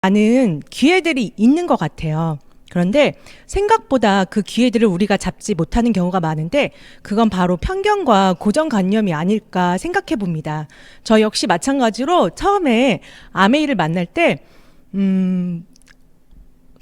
많은 기회들이 있는 것 같아요. 그런데 생각보다 그 기회들을 우리가 잡지 못하는 경우가 많은데 그건 바로 편견과 고정관념이 아닐까 생각해 봅니다. 저 역시 마찬가지로 처음에 아메이를 만날 때,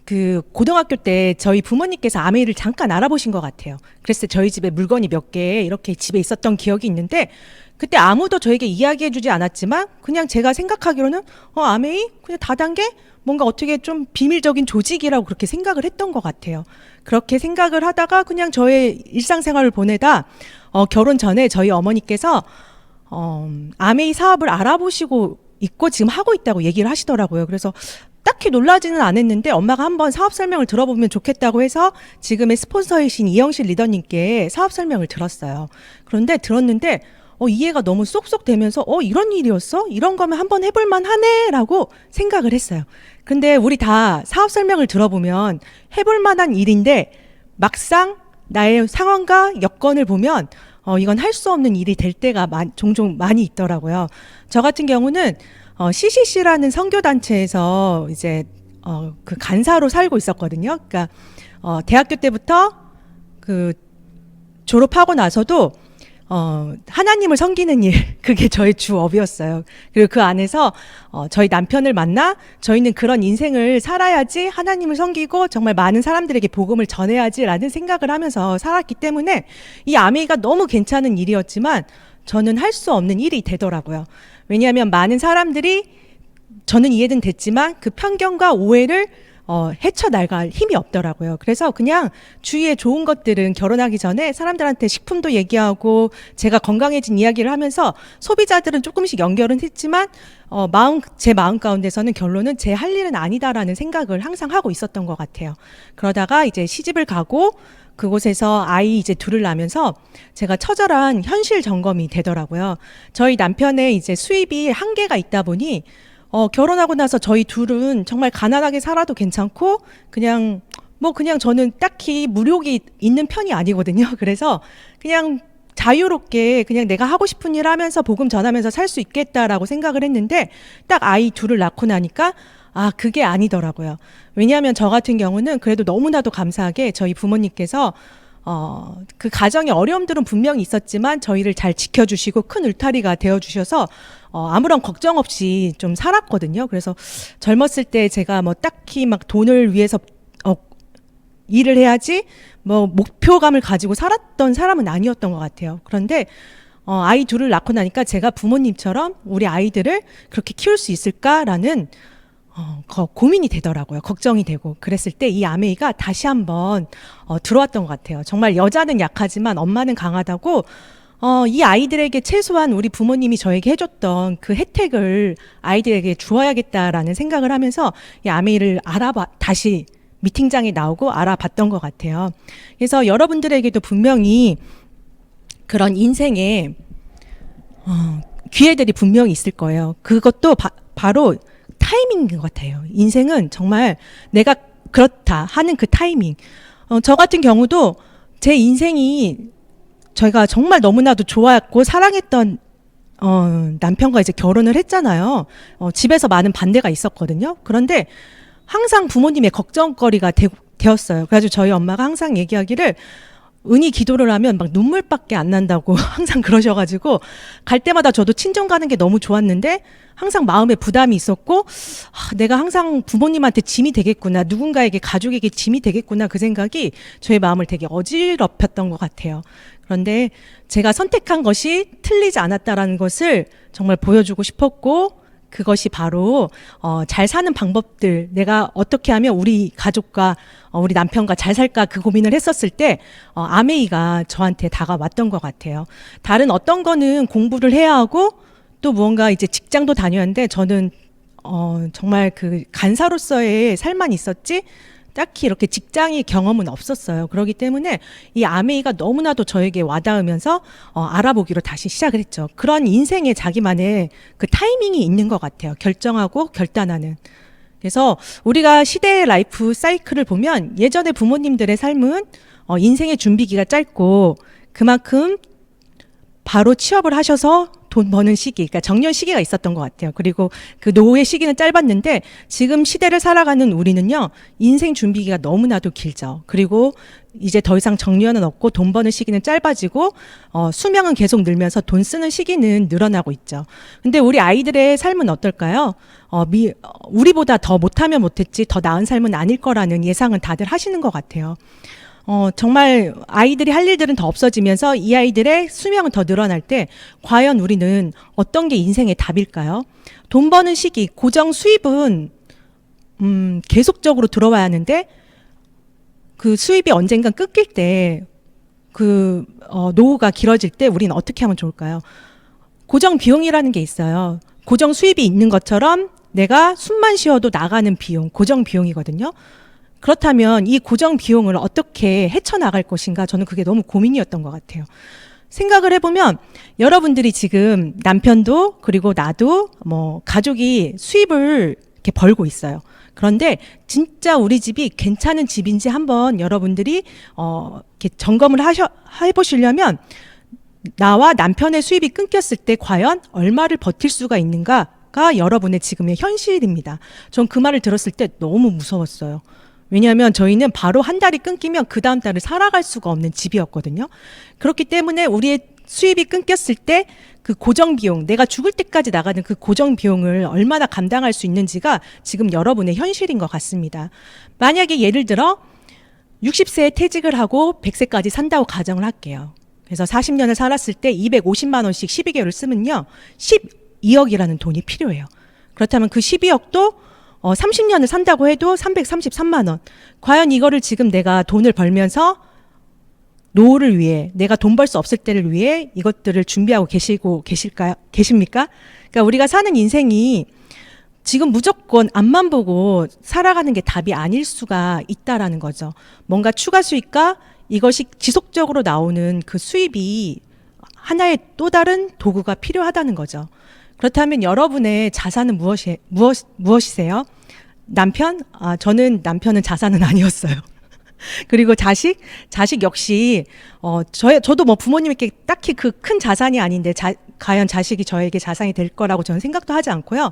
그 고등학교 때 저희 부모님께서 아메이를 잠깐 알아보신 것 같아요. 그랬을 때 저희 집에 물건이 몇 개 이렇게 집에 있었던 기억이 있는데 그때 아무도 저에게 이야기해 주지 않았지만 그냥 제가 생각하기로는 아메이? 그냥 다단계? 뭔가 어떻게 좀 비밀적인 조직이라고 그렇게 생각을 했던 것 같아요. 그렇게 생각을 하다가 그냥 저의 일상생활을 보내다 결혼 전에 저희 어머니께서 아메이 사업을 알아보시고 있고 지금 하고 있다고 얘기를 하시더라고요. 그래서 딱히 놀라지는 않았는데 엄마가 한번 사업 설명을 들어보면 좋겠다고 해서 지금의 스폰서이신 이영실 리더님께 사업 설명을 들었어요. 그런데 들었는데 이해가 너무 쏙쏙 되면서 이런 일이었어? 이런 거면 한번 해볼 만하네? 라고 생각을 했어요. 근데 우리 다 사업 설명을 들어보면 해볼 만한 일인데 막상 나의 상황과 여건을 보면 이건 할 수 없는 일이 될 때가 종종 많이 있더라고요. 저 같은 경우는 CCC라는 선교단체에서 이제 그 간사로 살고 있었거든요. 그러니까 대학교 때부터 그 졸업하고 나서도 하나님을 섬기는 일, 그게 저의 주업이었어요. 그리고 그 안에서 저희 남편을 만나 저희는 그런 인생을 살아야지 하나님을 섬기고 정말 많은 사람들에게 복음을 전해야지라는 생각을 하면서 살았기 때문에 이 아메이가 너무 괜찮은 일이었지만 저는 할 수 없는 일이 되더라고요. 왜냐하면 많은 사람들이 저는 이해는 됐지만 그 편견과 오해를 헤쳐나갈 힘이 없더라고요. 그래서 그냥 주위에 좋은 것들은 결혼하기 전에 사람들한테 식품도 얘기하고 제가 건강해진 이야기를 하면서 소비자들은 조금씩 연결은 했지만 제 마음 가운데서는 결론은 제 할 일은 아니다라는 생각을 항상 하고 있었던 것 같아요. 그러다가 이제 시집을 가고 그곳에서 아이 이제 둘을 낳으면서 제가 처절한 현실 점검이 되더라고요. 저희 남편의 이제 수입이 한계가 있다 보니 결혼하고 나서 저희 둘은 정말 가난하게 살아도 괜찮고 그냥 저는 딱히 무력이 있는 편이 아니거든요. 그래서 그냥 자유롭게 그냥 내가 하고 싶은 일 하면서 복음 전하면서 살 수 있겠다라고 생각을 했는데 딱 아이 둘을 낳고 나니까 그게 아니더라고요. 왜냐하면 저 같은 경우는 그래도 너무나도 감사하게 저희 부모님께서 그 가정의 어려움들은 분명히 있었지만 저희를 잘 지켜주시고 큰 울타리가 되어주셔서 아무런 걱정 없이 좀 살았거든요. 그래서 젊었을 때 제가 딱히 막 돈을 위해서 일을 해야지 목표감을 가지고 살았던 사람은 아니었던 것 같아요. 그런데 아이 둘을 낳고 나니까 제가 부모님처럼 우리 아이들을 그렇게 키울 수 있을까라는 고민이 되더라고요. 걱정이 되고. 그랬을 때 이 아메이가 다시 한번 들어왔던 것 같아요. 정말 여자는 약하지만 엄마는 강하다고 이 아이들에게 최소한 우리 부모님이 저에게 해줬던 그 혜택을 아이들에게 주어야겠다라는 생각을 하면서 이 아메이를 다시 미팅장에 나오고 알아봤던 것 같아요. 그래서 여러분들에게도 분명히 그런 인생에 기회들이 분명히 있을 거예요. 그것도 바로 타이밍인 것 같아요. 인생은 정말 내가 그렇다 하는 그 타이밍. 저 같은 경우도 제 인생이 저희가 정말 너무나도 좋아했고 사랑했던 남편과 이제 결혼을 했잖아요. 집에서 많은 반대가 있었거든요. 그런데 항상 부모님의 걱정거리가 되었어요. 그래가지고 저희 엄마가 항상 얘기하기를 은희 기도를 하면 막 눈물밖에 안 난다고 항상 그러셔가지고 갈 때마다 저도 친정 가는 게 너무 좋았는데 항상 마음에 부담이 있었고 내가 항상 부모님한테 짐이 되겠구나, 누군가에게 가족에게 짐이 되겠구나, 그 생각이 저의 마음을 되게 어지럽혔던 것 같아요. 그런데 제가 선택한 것이 틀리지 않았다라는 것을 정말 보여주고 싶었고 그것이 바로 잘 사는 방법들, 내가 어떻게 하면 우리 가족과 우리 남편과 잘 살까 그 고민을 했었을 때 아메이가 저한테 다가왔던 것 같아요. 다른 어떤 거는 공부를 해야 하고 또 무언가 이제 직장도 다녀야 하는데 저는 정말 그 간사로서의 삶만 있었지 딱히 이렇게 직장의 경험은 없었어요. 그렇기 때문에 이 아메이가 너무나도 저에게 와닿으면서 알아보기로 다시 시작을 했죠. 그런 인생에 자기만의 그 타이밍이 있는 것 같아요. 결정하고 결단하는. 그래서 우리가 시대의 라이프 사이클을 보면 예전에 부모님들의 삶은 인생의 준비기가 짧고 그만큼 바로 취업을 하셔서 돈 버는 시기, 그러니까 정년 시기가 있었던 것 같아요. 그리고 그 노후의 시기는 짧았는데 지금 시대를 살아가는 우리는요, 인생 준비기가 너무나도 길죠. 그리고 이제 더 이상 정년은 없고 돈 버는 시기는 짧아지고 수명은 계속 늘면서 돈 쓰는 시기는 늘어나고 있죠. 근데 우리 아이들의 삶은 어떨까요? 우리보다 더 못하면 못했지 더 나은 삶은 아닐 거라는 예상은 다들 하시는 것 같아요. 정말 아이들이 할 일들은 더 없어지면서 이 아이들의 수명은 더 늘어날 때 과연 우리는 어떤 게 인생의 답일까요? 돈 버는 시기, 고정 수입은 계속적으로 들어와야 하는데 그 수입이 언젠간 끊길 때 노후가 길어질 때 우리는 어떻게 하면 좋을까요? 고정 비용이라는 게 있어요. 고정 수입이 있는 것처럼 내가 숨만 쉬어도 나가는 비용, 고정 비용이거든요. 그렇다면 이 고정 비용을 어떻게 헤쳐나갈 것인가, 저는 그게 너무 고민이었던 것 같아요. 생각을 해보면 여러분들이 지금 남편도 그리고 나도 가족이 수입을 이렇게 벌고 있어요. 그런데 진짜 우리 집이 괜찮은 집인지 한번 여러분들이 이렇게 점검을 해보시려면 나와 남편의 수입이 끊겼을 때 과연 얼마를 버틸 수가 있는가가 여러분의 지금의 현실입니다. 전 그 말을 들었을 때 너무 무서웠어요. 왜냐하면 저희는 바로 한 달이 끊기면 그 다음 달을 살아갈 수가 없는 집이었거든요. 그렇기 때문에 우리의 수입이 끊겼을 때 그 고정 비용, 내가 죽을 때까지 나가는 그 고정 비용을 얼마나 감당할 수 있는지가 지금 여러분의 현실인 것 같습니다. 만약에 예를 들어 60세에 퇴직을 하고 100세까지 산다고 가정을 할게요. 그래서 40년을 살았을 때 250만 원씩 12개월을 쓰면요, 12억이라는 돈이 필요해요. 그렇다면 그 12억도 30년을 산다고 해도 333만 원. 과연 이거를 지금 내가 돈을 벌면서 노후를 위해, 내가 돈 벌 수 없을 때를 위해 이것들을 준비하고 계십니까? 그러니까 우리가 사는 인생이 지금 무조건 앞만 보고 살아가는 게 답이 아닐 수가 있다라는 거죠. 뭔가 추가 수익과 이것이 지속적으로 나오는 그 수입이 하나의 또 다른 도구가 필요하다는 거죠. 그렇다면 여러분의 자산은 무엇이세요? 남편? 저는 자산은 아니었어요. 그리고 자식 역시 저도 부모님께 딱히 그 큰 자산이 아닌데 과연 자식이 저에게 자산이 될 거라고 저는 생각도 하지 않고요.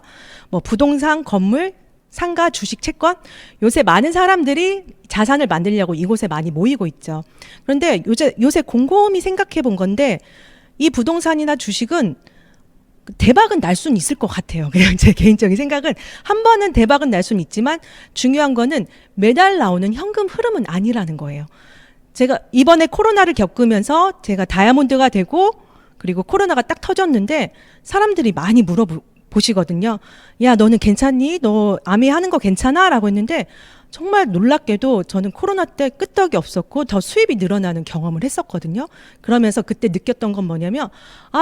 부동산, 건물, 상가, 주식, 채권, 요새 많은 사람들이 자산을 만들려고 이곳에 많이 모이고 있죠. 그런데 요새 곰곰이 생각해 본 건데 이 부동산이나 주식은 대박은 날 수는 있을 것 같아요. 그냥 제 개인적인 생각은 한 번은 대박은 날 수는 있지만 중요한 거는 매달 나오는 현금 흐름은 아니라는 거예요. 제가 이번에 코로나를 겪으면서 제가 다이아몬드가 되고 그리고 코로나가 딱 터졌는데 사람들이 많이 물어보시거든요. 야, 너는 괜찮니? 너 아미 하는 거 괜찮아? 라고 했는데 정말 놀랍게도 저는 코로나 때 끄떡이 없었고 더 수입이 늘어나는 경험을 했었거든요. 그러면서 그때 느꼈던 건 뭐냐면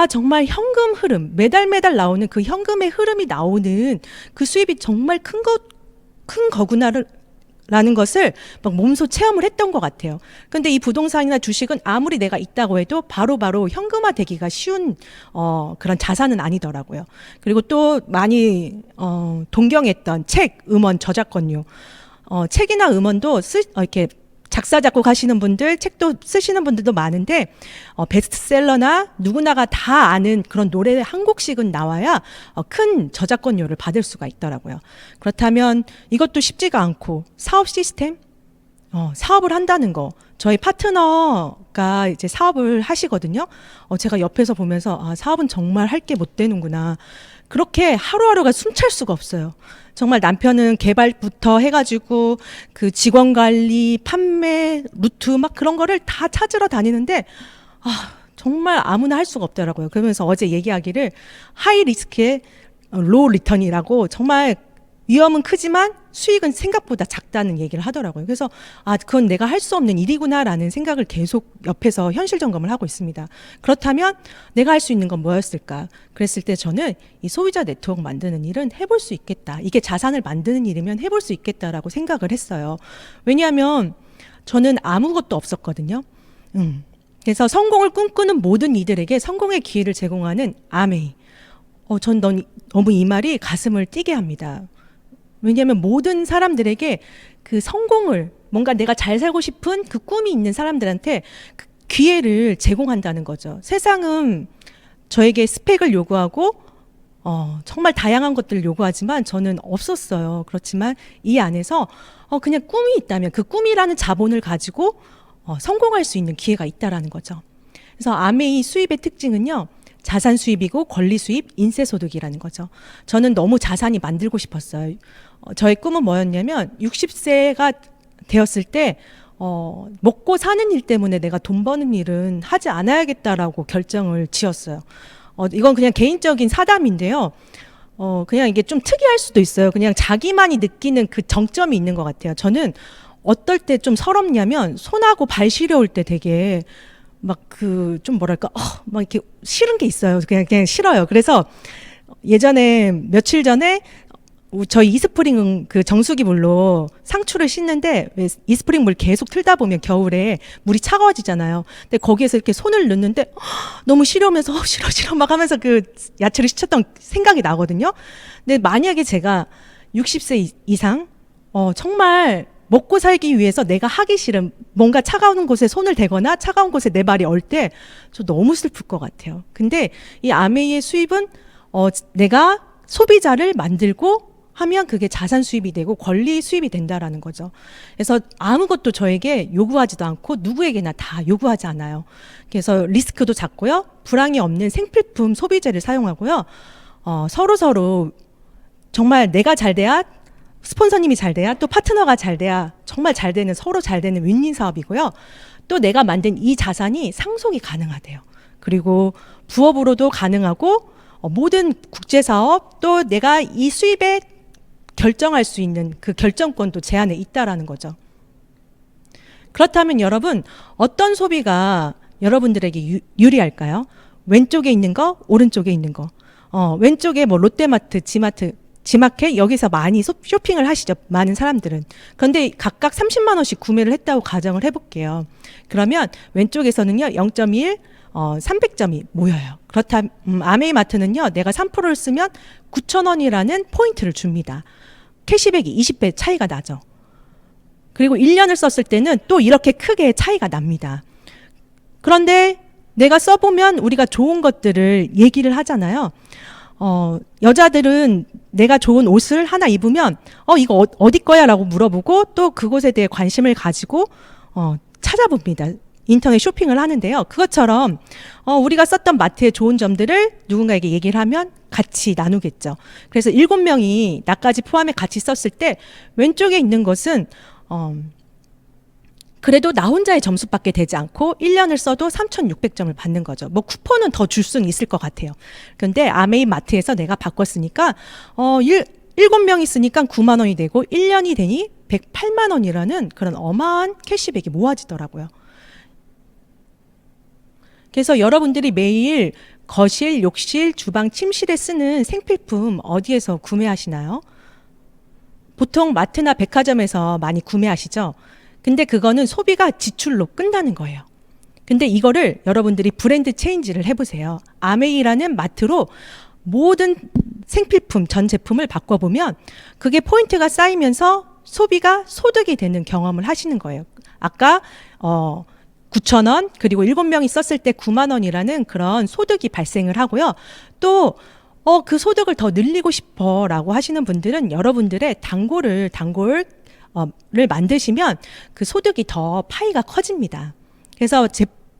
정말 현금 흐름, 매달 나오는 그 현금의 흐름이 나오는 그 수입이 정말 큰 거구나를 라는 것을 막 몸소 체험을 했던 것 같아요. 근데 이 부동산이나 주식은 아무리 내가 있다고 해도 바로바로 현금화 되기가 쉬운 그런 자산은 아니더라고요. 그리고 또 많이 동경했던 책, 음원, 저작권료. 책이나 음원도 이렇게 작사 작곡 하시는 분들, 책도 쓰시는 분들도 많은데 베스트셀러나 누구나가 다 아는 그런 노래 한 곡씩은 나와야 큰 저작권료를 받을 수가 있더라고요. 그렇다면 이것도 쉽지가 않고 사업 시스템, 사업을 한다는 거, 저희 파트너가 이제 사업을 하시거든요. 제가 옆에서 보면서 사업은 정말 할 게 못 되는구나. 그렇게 하루하루가 숨찰 수가 없어요. 정말 남편은 개발부터 해가지고 그 직원 관리, 판매, 루트 막 그런 거를 다 찾으러 다니는데 정말 아무나 할 수가 없더라고요. 그러면서 어제 얘기하기를 하이 리스크에 로우 리턴이라고 정말 위험은 크지만 수익은 생각보다 작다는 얘기를 하더라고요. 그래서 그건 내가 할 수 없는 일이구나라는 생각을 계속 옆에서 현실 점검을 하고 있습니다. 그렇다면 내가 할 수 있는 건 뭐였을까? 그랬을 때 저는 이 소비자 네트워크 만드는 일은 해볼 수 있겠다. 이게 자산을 만드는 일이면 해볼 수 있겠다라고 생각을 했어요. 왜냐하면 저는 아무것도 없었거든요. 그래서 성공을 꿈꾸는 모든 이들에게 성공의 기회를 제공하는 아메이. 전 너무 이 말이 가슴을 뛰게 합니다. 왜냐하면 모든 사람들에게 그 성공을, 뭔가 내가 잘 살고 싶은 그 꿈이 있는 사람들한테 그 기회를 제공한다는 거죠. 세상은 저에게 스펙을 요구하고 정말 다양한 것들을 요구하지만 저는 없었어요. 그렇지만 이 안에서 그냥 꿈이 있다면 그 꿈이라는 자본을 가지고 성공할 수 있는 기회가 있다라는 거죠. 그래서 아메이 수입의 특징은요. 자산 수입이고 권리 수입, 인세 소득이라는 거죠. 저는 너무 자산이 만들고 싶었어요. 저의 꿈은 뭐였냐면 60세가 되었을 때 먹고 사는 일 때문에 내가 돈 버는 일은 하지 않아야겠다라고 결정을 지었어요. 이건 그냥 개인적인 사담인데요. 그냥 이게 좀 특이할 수도 있어요. 그냥 자기만이 느끼는 그 정점이 있는 것 같아요. 저는 어떨 때 좀 서럽냐면 손하고 발 시려울 때 되게 막 좀 뭐랄까, 막 이렇게 싫은 게 있어요. 그냥 싫어요. 그래서 예전에 며칠 전에 저희 이스프링 그 정수기 물로 상추를 씻는데 왜 이스프링 물 계속 틀다 보면 겨울에 물이 차가워지잖아요. 근데 거기에서 이렇게 손을 넣는데 너무 시려우면서 싫어 막 하면서 그 야채를 씻었던 생각이 나거든요. 근데 만약에 제가 60세 이상 정말 먹고 살기 위해서 내가 하기 싫은 뭔가 차가운 곳에 손을 대거나 차가운 곳에 내 발이 얼 때 저 너무 슬플 것 같아요. 근데 이 아메이의 수입은 내가 소비자를 만들고 하면 그게 자산 수입이 되고 권리 수입이 된다라는 거죠. 그래서 아무것도 저에게 요구하지도 않고 누구에게나 다 요구하지 않아요. 그래서 리스크도 작고요. 불황이 없는 생필품 소비재를 사용하고요. 서로 정말 내가 잘 돼야 스폰서님이 잘 돼야 또 파트너가 잘 돼야 정말 잘 되는 서로 잘 되는 윈윈 사업이고요. 또 내가 만든 이 자산이 상속이 가능하대요. 그리고 부업으로도 가능하고 모든 국제사업 또 내가 이 수입에 결정할 수 있는 그 결정권도 제 안에 있다라는 거죠. 그렇다면 여러분 어떤 소비가 여러분들에게 유리할까요? 왼쪽에 있는 거, 오른쪽에 있는 거. 왼쪽에 뭐 롯데마트, 지마켓 여기서 많이 쇼핑을 하시죠. 많은 사람들은. 그런데 각각 30만 원씩 구매를 했다고 가정을 해볼게요. 그러면 왼쪽에서는요 0.1 300점이 모여요. 그렇다면 아메이마트는요 내가 3%를 쓰면 9,000원이라는 포인트를 줍니다. 캐시백이 20배 차이가 나죠. 그리고 1년을 썼을 때는 또 이렇게 크게 차이가 납니다. 그런데 내가 써보면 우리가 좋은 것들을 얘기를 하잖아요. 여자들은 내가 좋은 옷을 하나 입으면 이거 어디 거야? 라고 물어보고 또 그곳에 대해 관심을 가지고 찾아봅니다. 인터넷 쇼핑을 하는데요. 그것처럼 우리가 썼던 마트의 좋은 점들을 누군가에게 얘기를 하면 같이 나누겠죠. 그래서 7명이 나까지 포함해 같이 썼을 때 왼쪽에 있는 것은 그래도 나 혼자의 점수밖에 되지 않고 1년을 써도 3,600점을 받는 거죠. 뭐 쿠폰은 더 줄 수는 있을 것 같아요. 그런데 아메이 마트에서 내가 바꿨으니까 7명이 쓰니까 9만 원이 되고 1년이 되니 108만 원이라는 그런 어마한 캐시백이 모아지더라고요. 그래서 여러분들이 매일 거실, 욕실, 주방, 침실에 쓰는 생필품 어디에서 구매하시나요? 보통 마트나 백화점에서 많이 구매하시죠? 근데 그거는 소비가 지출로 끝나는 거예요. 근데 이거를 여러분들이 브랜드 체인지를 해보세요. 아메이라는 마트로 모든 생필품 전 제품을 바꿔보면 그게 포인트가 쌓이면서 소비가 소득이 되는 경험을 하시는 거예요. 아까 9,000원 그리고 7명이 썼을 때 9만 원이라는 그런 소득이 발생을 하고요. 또 그 소득을 더 늘리고 싶어 라고 하시는 분들은 여러분들의 단골을 만드시면 그 소득이 더 파이가 커집니다. 그래서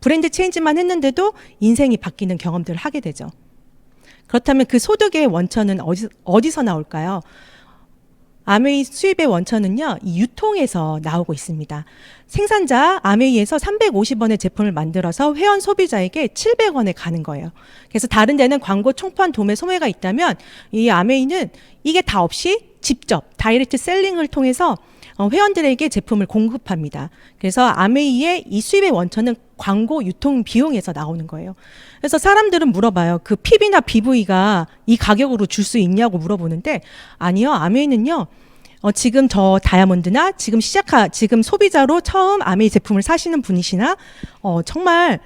브랜드 체인지만 했는데도 인생이 바뀌는 경험들을 하게 되죠. 그렇다면 그 소득의 원천은 어디서 나올까요? 아메이 수입의 원천은요, 이 유통에서 나오고 있습니다. 생산자 아메이에서 350원의 제품을 만들어서 회원 소비자에게 700원에 가는 거예요. 그래서 다른 데는 광고 총판 도매 소매가 있다면 이 아메이는 이게 다 없이 직접 다이렉트 셀링을 통해서 회원들에게 제품을 공급합니다. 그래서 아메이의 이 수입의 원천은 광고 유통 비용에서 나오는 거예요. 그래서 사람들은 물어봐요. 그 PB나 BV가 이 가격으로 줄 수 있냐고 물어보는데 아니요. 아메이는요. 지금 저 다이아몬드나 지금 소비자로 처음 아메이 제품을 사시는 분이시나 정말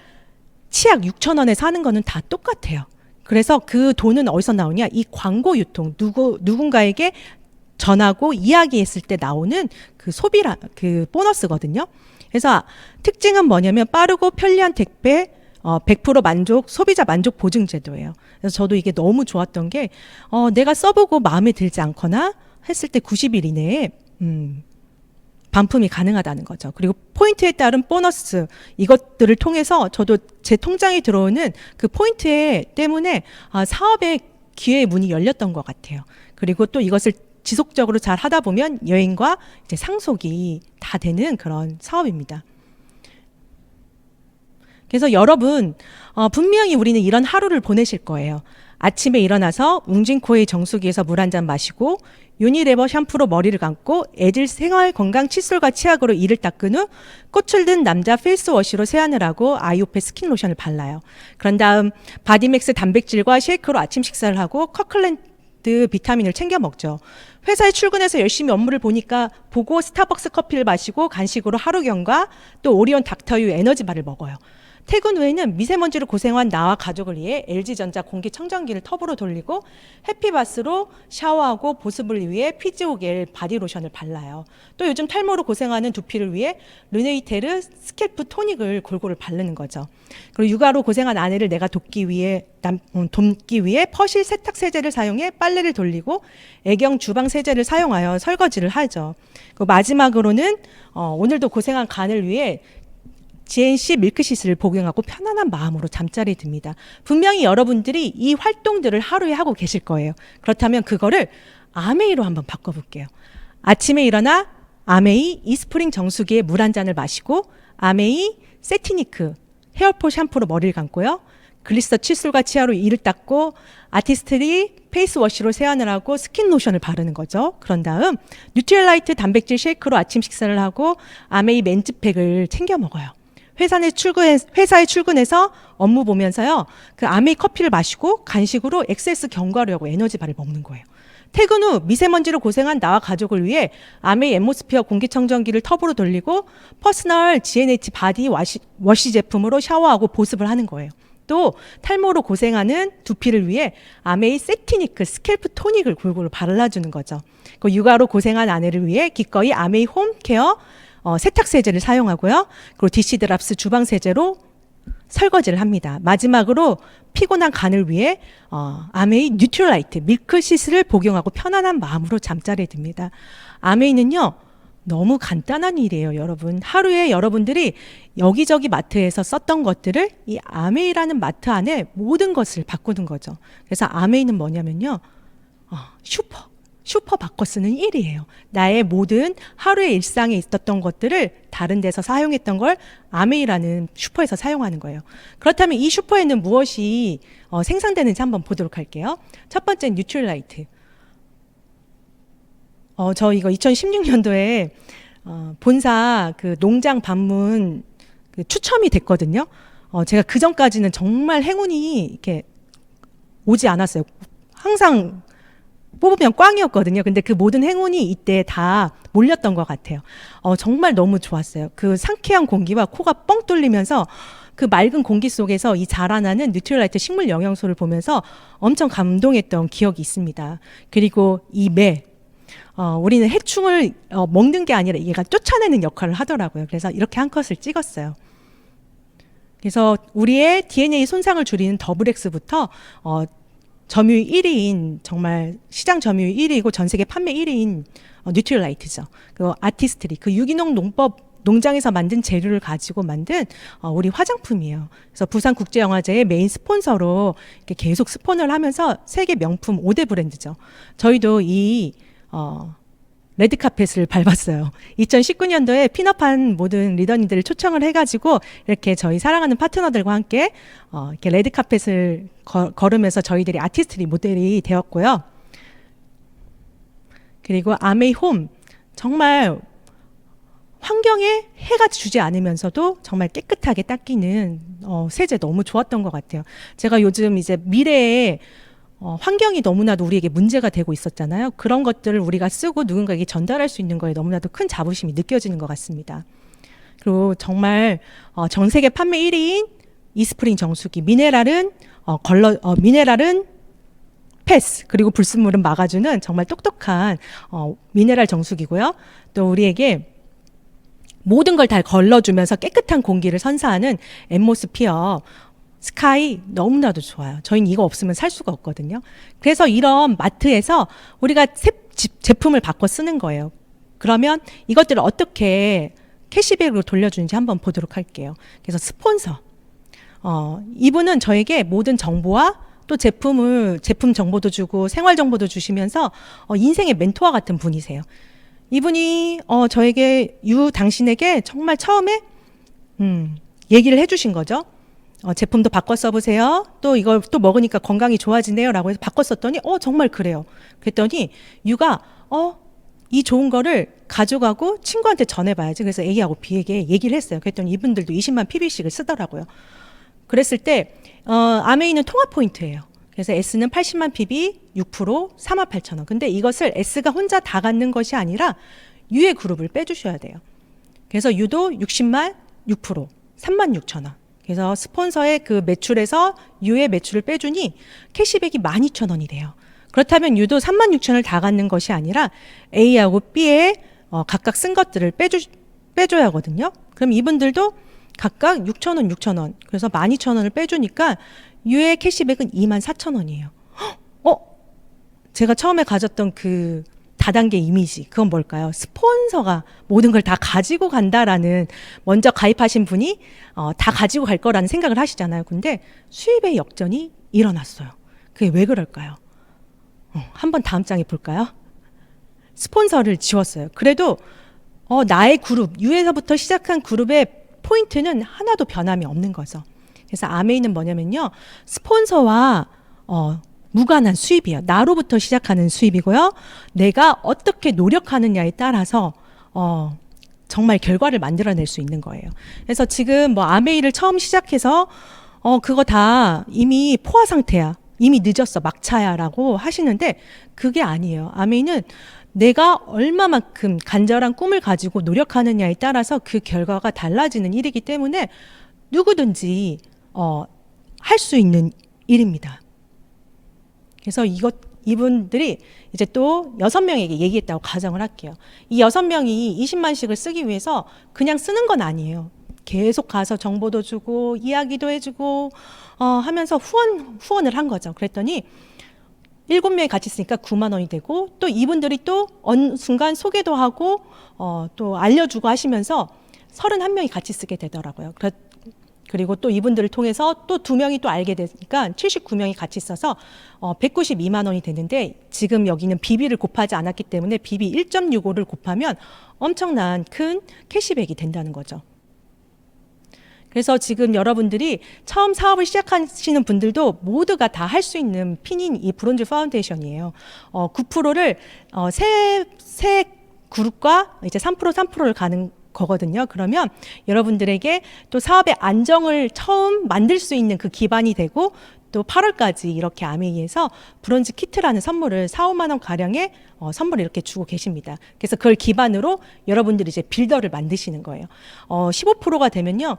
치약 6,000원에 사는 거는 다 똑같아요. 그래서 그 돈은 어디서 나오냐? 이 광고 유통 누군가에게 전하고 이야기했을 때 나오는 그 보너스거든요. 그래서 특징은 뭐냐면 빠르고 편리한 택배, 100% 만족, 소비자 만족 보증 제도예요. 그래서 저도 이게 너무 좋았던 게 내가 써보고 마음에 들지 않거나 했을 때 90일 이내에 반품이 가능하다는 거죠. 그리고 포인트에 따른 보너스 이것들을 통해서 저도 제 통장에 들어오는 그 포인트 때문에 사업의 기회의 문이 열렸던 것 같아요. 그리고 또 이것을 지속적으로 잘 하다 보면 여행과 이제 상속이 다 되는 그런 사업입니다. 그래서 여러분 분명히 우리는 이런 하루를 보내실 거예요. 아침에 일어나서 웅진코의 정수기에서 물 한 잔 마시고 유니레버 샴푸로 머리를 감고 애들 생활 건강 칫솔과 치약으로 이를 닦은 후 꽃을 든 남자 페이스워시로 세안을 하고 아이오페 스킨 로션을 발라요. 그런 다음 바디맥스 단백질과 쉐이크로 아침 식사를 하고 커클랜드 비타민을 챙겨 먹죠. 회사에 출근해서 열심히 업무를 보고 스타벅스 커피를 마시고 간식으로 하루경과 또 오리온 닥터유 에너지바를 먹어요. 퇴근 후에는 미세먼지로 고생한 나와 가족을 위해 LG전자 공기청정기를 텁으로 돌리고 해피바스로 샤워하고 보습을 위해 피지오겔 바디로션을 발라요. 또 요즘 탈모로 고생하는 두피를 위해 르네이테르 스캘프 토닉을 골고루 바르는 거죠. 그리고 육아로 고생한 아내를 내가 돕기 위해 퍼실 세탁 세제를 사용해 빨래를 돌리고 애경 주방 세제를 사용하여 설거지를 하죠. 그리고 마지막으로는 오늘도 고생한 간을 위해 GNC 밀크시슬을 복용하고 편안한 마음으로 잠자리에 듭니다. 분명히 여러분들이 이 활동들을 하루에 하고 계실 거예요. 그렇다면 그거를 아메이로 한번 바꿔볼게요. 아침에 일어나 아메이 이스프링 정수기에 물 한 잔을 마시고 아메이 세티니크 헤어폴 샴푸로 머리를 감고요. 글리서 칫솔과 치아로 이를 닦고 아티스트리 페이스워시로 세안을 하고 스킨 로션을 바르는 거죠. 그런 다음 뉴트리라이트 단백질 쉐이크로 아침 식사를 하고 아메이 멘즈팩을 챙겨 먹어요. 회사에 출근해서 업무 보면서요. 그 아메이 커피를 마시고 간식으로 XS 견과류하고 에너지바를 먹는 거예요. 퇴근 후 미세먼지로 고생한 나와 가족을 위해 아메이 앰모스피어 공기청정기를 텁으로 돌리고 퍼스널 GNH 바디 워시 제품으로 샤워하고 보습을 하는 거예요. 또 탈모로 고생하는 두피를 위해 아메이 세티니크 스캘프 토닉을 골고루 발라주는 거죠. 그 육아로 고생한 아내를 위해 기꺼이 아메이 홈케어 세탁 세제를 사용하고요. 그리고 디시드랍스 주방 세제로 설거지를 합니다. 마지막으로 피곤한 간을 위해 아메이 뉴트리라이트 밀크시슬을 복용하고 편안한 마음으로 잠자리에 듭니다. 아메이는요. 너무 간단한 일이에요, 여러분. 하루에 여러분들이 여기저기 마트에서 썼던 것들을 이 아메이라는 마트 안에 모든 것을 바꾸는 거죠. 그래서 아메이는 뭐냐면요. 슈퍼 바꿔 쓰는 일이에요. 나의 모든 하루의 일상에 있었던 것들을 다른 데서 사용했던 걸 아메이라는 슈퍼에서 사용하는 거예요. 그렇다면 이 슈퍼에는 무엇이 생산되는지 한번 보도록 할게요. 첫 번째 뉴트리라이트. 저 이거 2016년도에 본사 그 농장 방문 그 추첨이 됐거든요. 제가 그 전까지는 정말 행운이 이렇게 오지 않았어요. 항상 뽑으면 꽝이었거든요. 근데 그 모든 행운이 이때 다 몰렸던 것 같아요. 정말 너무 좋았어요. 그 상쾌한 공기와 코가 뻥 뚫리면서 그 맑은 공기 속에서 이 자라나는 뉴트리라이트 식물 영양소를 보면서 엄청 감동했던 기억이 있습니다. 그리고 이 매. 우리는 해충을 먹는 게 아니라 얘가 쫓아내는 역할을 하더라고요. 그래서 이렇게 한 컷을 찍었어요. 그래서 우리의 DNA 손상을 줄이는 더블엑스부터 점유율 1위인 정말 시장 점유율 1위이고 전 세계 판매 1위인 뉴트리라이트죠. 그리고 아티스트리 그 유기농 농장에서 만든 재료를 가지고 만든 우리 화장품이에요. 그래서 부산국제영화제의 메인 스폰서로 이렇게 계속 스폰을 하면서 세계 명품 5대 브랜드죠. 저희도 이 레드카펫을 밟았어요. 2019년도에 핀업한 모든 리더님들을 초청을 해가지고 이렇게 저희 사랑하는 파트너들과 함께 이렇게 레드카펫을 걸으면서 저희들이 아티스트리 모델이 되었고요. 그리고 아메이 홈 정말 환경에 해가 주지 않으면서도 정말 깨끗하게 닦이는 세제 너무 좋았던 것 같아요. 제가 요즘 이제 미래에 환경이 너무나도 우리에게 문제가 되고 있었잖아요. 그런 것들을 우리가 쓰고 누군가에게 전달할 수 있는 거에 너무나도 큰 자부심이 느껴지는 것 같습니다. 그리고 정말 전 세계 판매 1위인 이스프링 정수기, 미네랄은 패스, 그리고 불순물은 막아주는 정말 똑똑한 미네랄 정수기고요. 또 우리에게 모든 걸 다 걸러주면서 깨끗한 공기를 선사하는 앰모스피어 스카이 너무나도 좋아요. 저희는 이거 없으면 살 수가 없거든요. 그래서 이런 마트에서 우리가 제품을 바꿔 쓰는 거예요. 그러면 이것들을 어떻게 캐시백으로 돌려주는지 한번 보도록 할게요. 그래서 스폰서. 이분은 저에게 모든 정보와 또 제품 정보도 주고 생활 정보도 주시면서 인생의 멘토와 같은 분이세요. 이분이 저에게 당신에게 정말 처음에 얘기를 해주신 거죠. 제품도 바꿔 써보세요. 또 이걸 또 먹으니까 건강이 좋아지네요. 라고 해서 바꿔 썼더니 정말 그래요. 그랬더니 유가 이 좋은 거를 가져가고 친구한테 전해봐야지. 그래서 A하고 B에게 얘기를 했어요. 그랬더니 이분들도 20만 PB씩을 쓰더라고요. 그랬을 때 아메이는 통합 포인트예요. 그래서 S는 80만 PB 6% 48,000원. 근데 이것을 S가 혼자 다 갖는 것이 아니라 U의 그룹을 빼주셔야 돼요. 그래서 U도 60만 6% 36,000원. 그래서 스폰서의 그 매출에서 U의 매출을 빼주니 캐시백이 12,000원이 돼요. 그렇다면 U도 36,000원을 다 갖는 것이 아니라 A하고 B에 각각 쓴 것들을 빼줘야 하거든요. 그럼 이분들도 각각 6,000원, 6,000원. 그래서 12,000원을 빼주니까 U의 캐시백은 24,000원이에요. 제가 처음에 가졌던 그 다단계 이미지, 그건 뭘까요? 스폰서가 모든 걸 다 가지고 간다라는, 먼저 가입하신 분이 다 가지고 갈 거라는 생각을 하시잖아요. 근데 수입의 역전이 일어났어요. 그게 왜 그럴까요? 한번 다음 장에 볼까요? 스폰서를 지웠어요. 그래도 나의 그룹, U에서부터 시작한 그룹의 포인트는 하나도 변함이 없는 거죠. 그래서 아메이는 뭐냐면요, 스폰서와 무관한 수입이에요. 나로부터 시작하는 수입이고요. 내가 어떻게 노력하느냐에 따라서 정말 결과를 만들어낼 수 있는 거예요. 그래서 지금 뭐 아메이를 처음 시작해서 그거 다 이미 포화 상태야. 이미 늦었어. 막차야라고 하시는데 그게 아니에요. 아메이는 내가 얼마만큼 간절한 꿈을 가지고 노력하느냐에 따라서 그 결과가 달라지는 일이기 때문에 누구든지 할 수 있는 일입니다. 그래서 이분들이 이제 또 6명에게 얘기했다고 가정을 할게요. 이 6명이 20만씩을 쓰기 위해서 그냥 쓰는 건 아니에요. 계속 가서 정보도 주고 이야기도 해주고 하면서 후원을 한 거죠. 그랬더니 7명이 같이 쓰니까 9만 원이 되고, 또 이분들이 또 어느 순간 소개도 하고 또 알려주고 하시면서 31명이 같이 쓰게 되더라고요. 그리고 또 이분들을 통해서 또 2명이 또 알게 되니까 79명이 같이 써서 192만 원이 되는데, 지금 여기는 BB를 곱하지 않았기 때문에 BB 1.65를 곱하면 엄청난 큰 캐시백이 된다는 거죠. 그래서 지금 여러분들이 처음 사업을 시작하시는 분들도 모두가 다 할 수 있는 핀인 이 브론즈 파운데이션이에요. 9%를 세 그룹과 이제 3%를 가는 거거든요. 그러면 여러분들에게 또 사업의 안정을 처음 만들 수 있는 그 기반이 되고, 또 8월까지 이렇게 아메이에서 브론즈 키트라는 선물을 4, 5만 원 가량의 선물을 이렇게 주고 계십니다. 그래서 그걸 기반으로 여러분들이 이제 빌더를 만드시는 거예요. 15%가 되면요,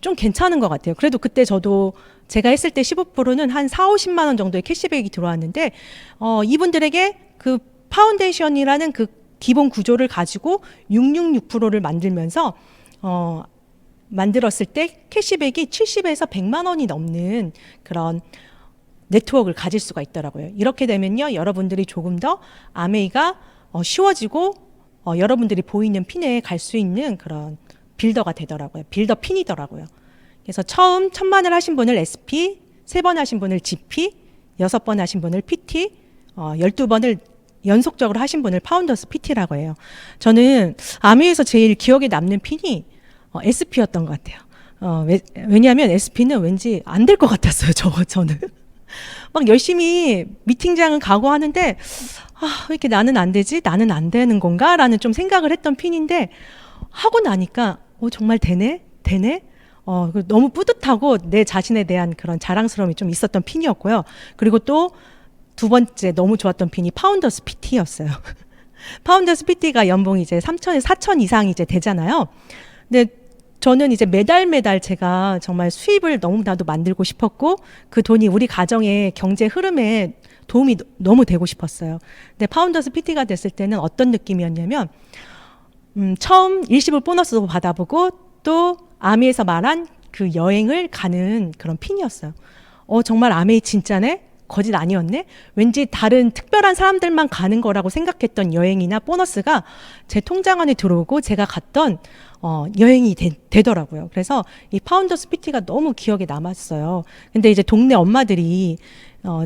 좀 괜찮은 것 같아요. 그래도 그때 제가 했을 때 15%는 한 4, 50만 원 정도의 캐시백이 들어왔는데, 이분들에게 그 파운데이션이라는 그 기본 구조를 가지고 666%를 만들면서 만들었을 때 캐시백이 70에서 100만 원이 넘는 그런 네트워크를 가질 수가 있더라고요. 이렇게 되면요, 여러분들이 조금 더 아메이가 쉬워지고 여러분들이 보이는 핀에 갈 수 있는 그런 빌더가 되더라고요. 빌더 핀이더라고요. 그래서 처음 1000만을 하신 분을 SP, 3번 하신 분을 GP, 6번 하신 분을 PT, 12번을 연속적으로 하신 분을 파운더스 PT라고 해요. 저는 아메이에서 제일 기억에 남는 핀이 SP였던 것 같아요. 왜냐하면 SP는 왠지 안 될 것 같았어요. 저는 막 열심히 미팅장은 가고 하는데 왜 이렇게 나는 안 되지? 나는 안 되는 건가? 라는 좀 생각을 했던 핀인데, 하고 나니까 정말 되네? 너무 뿌듯하고 내 자신에 대한 그런 자랑스러움이 좀 있었던 핀이었고요. 그리고 또 2번째 너무 좋았던 핀이 파운더스 PT였어요. 파운더스 PT가 연봉이 이제 3천에서 4천 이상이 이제 되잖아요. 근데 저는 이제 매달 제가 정말 수입을 너무나도 만들고 싶었고, 그 돈이 우리 가정의 경제 흐름에 도움이 너무 되고 싶었어요. 근데 파운더스 PT가 됐을 때는 어떤 느낌이었냐면, 처음 일시불 보너스도 받아보고, 또 아미에서 말한 그 여행을 가는 그런 핀이었어요. 정말 아메이 진짜네? 거짓 아니었네? 왠지 다른 특별한 사람들만 가는 거라고 생각했던 여행이나 보너스가 제 통장 안에 들어오고 제가 갔던 여행이 되더라고요. 그래서 이 파운더스 PT가 너무 기억에 남았어요. 근데 이제 동네 엄마들이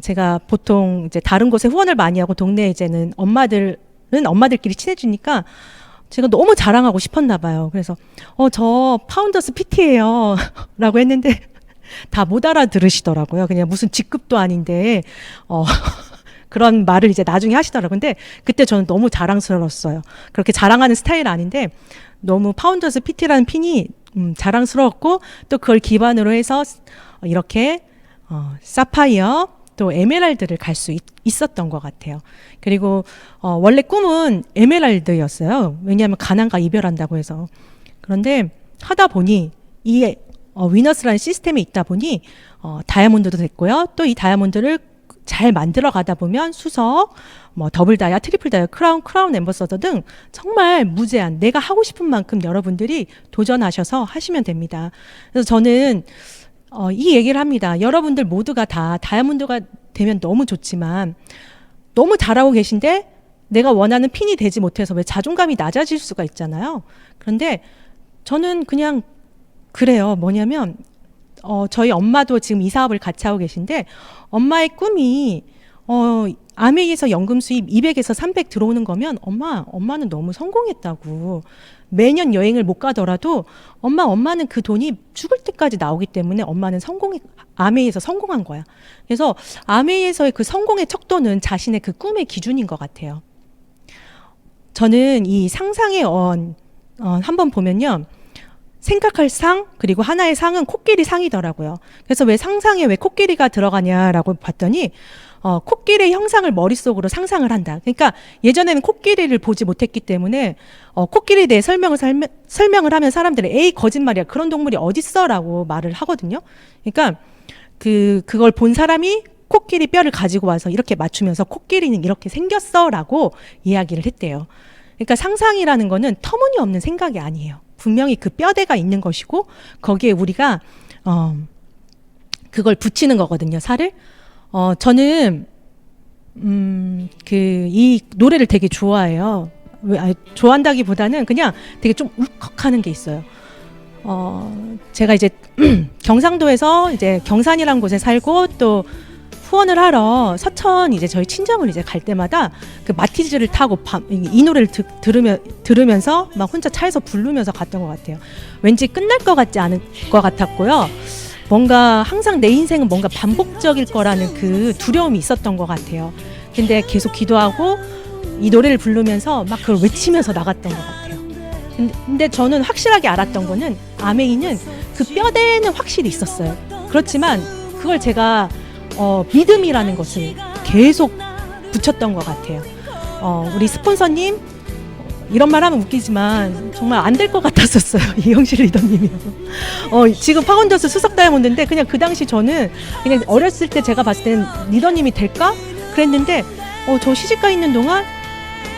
제가 보통 이제 다른 곳에 후원을 많이 하고 동네 이제는 엄마들끼리 친해지니까 제가 너무 자랑하고 싶었나 봐요. 그래서 저 파운더스 PT예요 라고 했는데 다 못 알아들으시더라고요. 그냥 무슨 직급도 아닌데 그런 말을 이제 나중에 하시더라고요. 근데 그때 저는 너무 자랑스러웠어요. 그렇게 자랑하는 스타일 아닌데 너무 파운더스 PT라는 핀이 자랑스러웠고, 또 그걸 기반으로 해서 이렇게 사파이어 또 에메랄드를 갈 수 있었던 것 같아요. 그리고 원래 꿈은 에메랄드였어요. 왜냐하면 가난과 이별한다고 해서. 그런데 하다 보니 이 위너스라는 시스템이 있다 보니 다이아몬드도 됐고요. 또 이 다이아몬드를 잘 만들어 가다 보면 수석, 뭐 더블 다이아, 트리플 다이아, 크라운 앰버서더 등 정말 무제한, 내가 하고 싶은 만큼 여러분들이 도전하셔서 하시면 됩니다. 그래서 저는 이 얘기를 합니다. 여러분들 모두가 다 다이아몬드가 되면 너무 좋지만 너무 잘하고 계신데 내가 원하는 핀이 되지 못해서 왜 자존감이 낮아질 수가 있잖아요. 그런데 저는 그냥 그래요. 뭐냐면 저희 엄마도 지금 이 사업을 같이 하고 계신데 엄마의 꿈이 아메이에서 연금 수입 200에서 300 들어오는 거면 엄마는 너무 성공했다고. 매년 여행을 못 가더라도 엄마는 그 돈이 죽을 때까지 나오기 때문에 엄마는 아메이에서 성공한 거야. 그래서 아메이에서의 그 성공의 척도는 자신의 그 꿈의 기준인 것 같아요. 저는 이 상상의 한번 보면요. 생각할 상, 그리고 하나의 상은 코끼리 상이더라고요. 그래서 왜 상상에 왜 코끼리가 들어가냐라고 봤더니 코끼리의 형상을 머릿속으로 상상을 한다. 그러니까 예전에는 코끼리를 보지 못했기 때문에 코끼리에 대해 설명을 하면 사람들이 에이 거짓말이야. 그런 동물이 어딨어라고 말을 하거든요. 그러니까 그걸 본 사람이 코끼리 뼈를 가지고 와서 이렇게 맞추면서 코끼리는 이렇게 생겼어라고 이야기를 했대요. 그러니까 상상이라는 거는 터무니없는 생각이 아니에요. 분명히 그 뼈대가 있는 것이고 거기에 우리가 그걸 붙이는 거거든요. 살을. 저는 이 노래를 되게 좋아해요. 좋아한다기보다는 그냥 되게 좀 울컥하는 게 있어요. 제가 이제 경상도에서 이제 경산이라는 곳에 살고 또 후원을 하러 서천 이제 저희 친정을 이제 갈 때마다 그 마티즈를 타고 이 노래를 들으면서 막 혼자 차에서 부르면서 갔던 것 같아요. 왠지 끝날 것 같지 않을 것 같았고요. 뭔가 항상 내 인생은 뭔가 반복적일 거라는 그 두려움이 있었던 것 같아요. 근데 계속 기도하고 이 노래를 부르면서 막 그걸 외치면서 나갔던 것 같아요. 근데 저는 확실하게 알았던 거는 아메이는 그 뼈대는 확실히 있었어요. 그렇지만 그걸 제가 믿음이라는 것을 계속 붙였던 것 같아요. 우리 스폰서님, 이런 말 하면 웃기지만 정말 안 될 것 같았었어요. 이영실 리더님이요. 지금 파운더스 수석 다이아몬드인데 그냥 그 당시 저는 그냥 어렸을 때 제가 봤을 때는 리더님이 될까? 그랬는데 저 시집가 있는 동안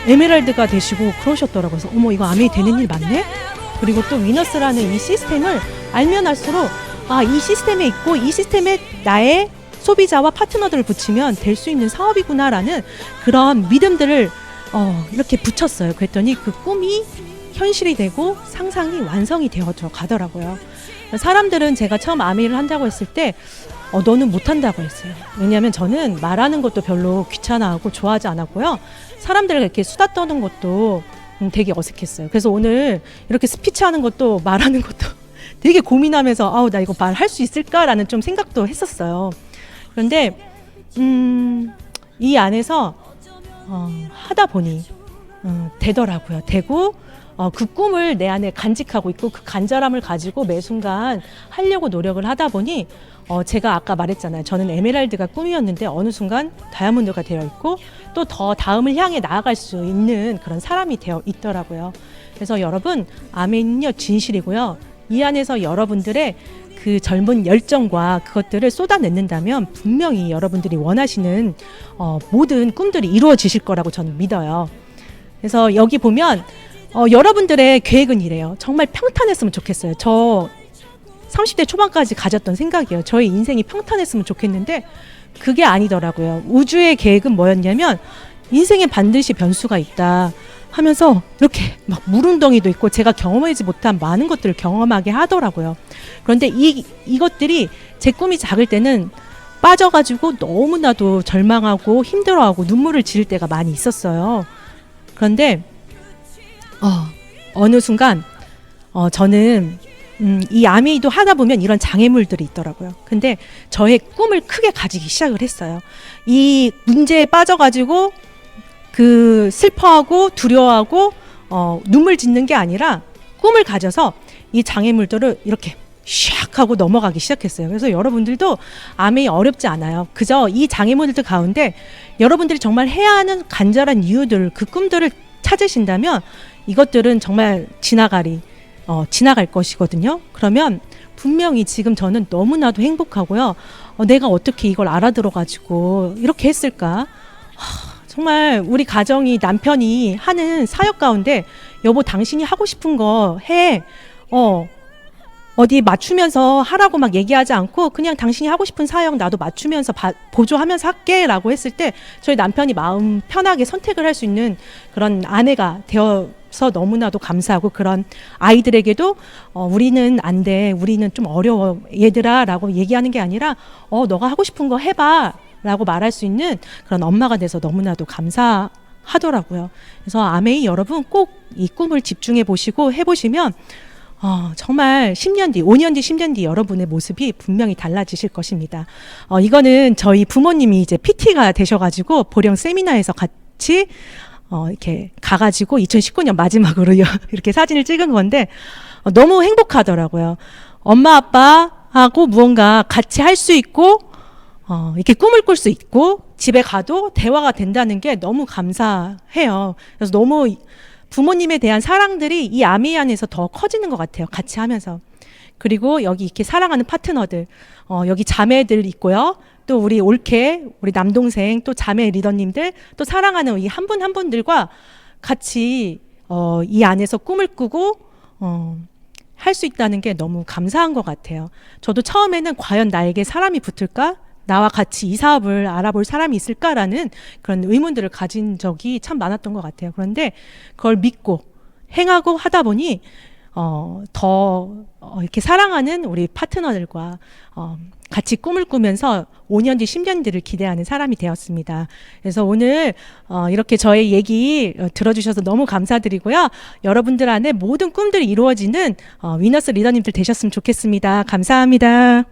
에메랄드가 되시고 그러셨더라고요. 그래서 어머, 이거 아메이 되는 일 맞네? 그리고 또 위너스라는 이 시스템을 알면 알수록 이 시스템에 있고 이 시스템에 나의 소비자와 파트너들을 붙이면 될 수 있는 사업이구나라는 그런 믿음들을 이렇게 붙였어요. 그랬더니 그 꿈이 현실이 되고 상상이 완성이 되어져 가더라고요. 사람들은 제가 처음 아메이를 한다고 했을 때 너는 못한다고 했어요. 왜냐하면 저는 말하는 것도 별로 귀찮아하고 좋아하지 않았고요. 사람들과 이렇게 수다 떠는 것도 되게 어색했어요. 그래서 오늘 이렇게 스피치하는 것도 말하는 것도 되게 고민하면서 나 이거 말할 수 있을까라는 좀 생각도 했었어요. 그런데 이 안에서 하다 보니 되더라고요. 되고 그 꿈을 내 안에 간직하고 있고 그 간절함을 가지고 매 순간 하려고 노력을 하다 보니 제가 아까 말했잖아요. 저는 에메랄드가 꿈이었는데 어느 순간 다이아몬드가 되어 있고 또 더 다음을 향해 나아갈 수 있는 그런 사람이 되어 있더라고요. 그래서 여러분, 아멘은요 진실이고요. 이 안에서 여러분들의 그 젊은 열정과 그것들을 쏟아내는다면 분명히 여러분들이 원하시는 모든 꿈들이 이루어지실 거라고 저는 믿어요. 그래서 여기 보면 여러분들의 계획은 이래요. 정말 평탄했으면 좋겠어요. 저 30대 초반까지 가졌던 생각이에요. 저희 인생이 평탄했으면 좋겠는데 그게 아니더라고요. 우주의 계획은 뭐였냐면 인생에 반드시 변수가 있다 하면서 이렇게 막 물웅덩이도 있고 제가 경험하지 못한 많은 것들을 경험하게 하더라고요. 그런데 이것들이 제 꿈이 작을 때는 빠져가지고 너무나도 절망하고 힘들어하고 눈물을 지을 때가 많이 있었어요. 그런데 어느 순간 저는 이 아메이도 하다 보면 이런 장애물들이 있더라고요. 근데 저의 꿈을 크게 가지기 시작을 했어요. 이 문제에 빠져가지고 그 슬퍼하고 두려워하고 눈물 짓는 게 아니라 꿈을 가져서 이 장애물들을 이렇게 샥 하고 넘어가기 시작했어요. 그래서 여러분들도 아메이 어렵지 않아요. 그저 이 장애물들 가운데 여러분들이 정말 해야 하는 간절한 이유들, 그 꿈들을 찾으신다면 이것들은 정말 지나갈 것이거든요. 그러면 분명히 지금 저는 너무나도 행복하고요. 내가 어떻게 이걸 알아들어가지고 이렇게 했을까? 정말 우리 가정이 남편이 하는 사역 가운데 여보 당신이 하고 싶은 거 해. 어디 맞추면서 하라고 막 얘기하지 않고 그냥 당신이 하고 싶은 사역 나도 맞추면서 보조하면서 할게 라고 했을 때 저희 남편이 마음 편하게 선택을 할 수 있는 그런 아내가 되어서 너무나도 감사하고, 그런 아이들에게도 우리는 안 돼, 우리는 좀 어려워 얘들아 라고 얘기하는 게 아니라 너가 하고 싶은 거 해봐 라고 말할 수 있는 그런 엄마가 돼서 너무나도 감사하더라고요. 그래서 아메이 여러분 꼭 이 꿈을 집중해 보시고 해보시면 정말 10년 뒤, 5년 뒤, 10년 뒤 여러분의 모습이 분명히 달라지실 것입니다. 이거는 저희 부모님이 이제 PT가 되셔가지고 보령 세미나에서 같이 이렇게 가가지고 2019년 마지막으로 이렇게 사진을 찍은 건데 너무 행복하더라고요. 엄마 아빠하고 무언가 같이 할 수 있고 이렇게 꿈을 꿀 수 있고 집에 가도 대화가 된다는 게 너무 감사해요. 그래서 너무 부모님에 대한 사랑들이 이 아메이 안에서 더 커지는 것 같아요. 같이 하면서. 그리고 여기 이렇게 사랑하는 파트너들, 여기 자매들 있고요. 또 우리 올케, 우리 남동생, 또 자매 리더님들, 또 사랑하는 이 한 분 한 분들과 같이 이 안에서 꿈을 꾸고 할 수 있다는 게 너무 감사한 것 같아요. 저도 처음에는 과연 나에게 사람이 붙을까? 나와 같이 이 사업을 알아볼 사람이 있을까라는 그런 의문들을 가진 적이 참 많았던 것 같아요. 그런데 그걸 믿고 행하고 하다 보니 더 이렇게 사랑하는 우리 파트너들과 같이 꿈을 꾸면서 5년 뒤, 10년 뒤를 기대하는 사람이 되었습니다. 그래서 오늘 이렇게 저의 얘기 들어주셔서 너무 감사드리고요. 여러분들 안에 모든 꿈들이 이루어지는 위너스 리더님들 되셨으면 좋겠습니다. 감사합니다.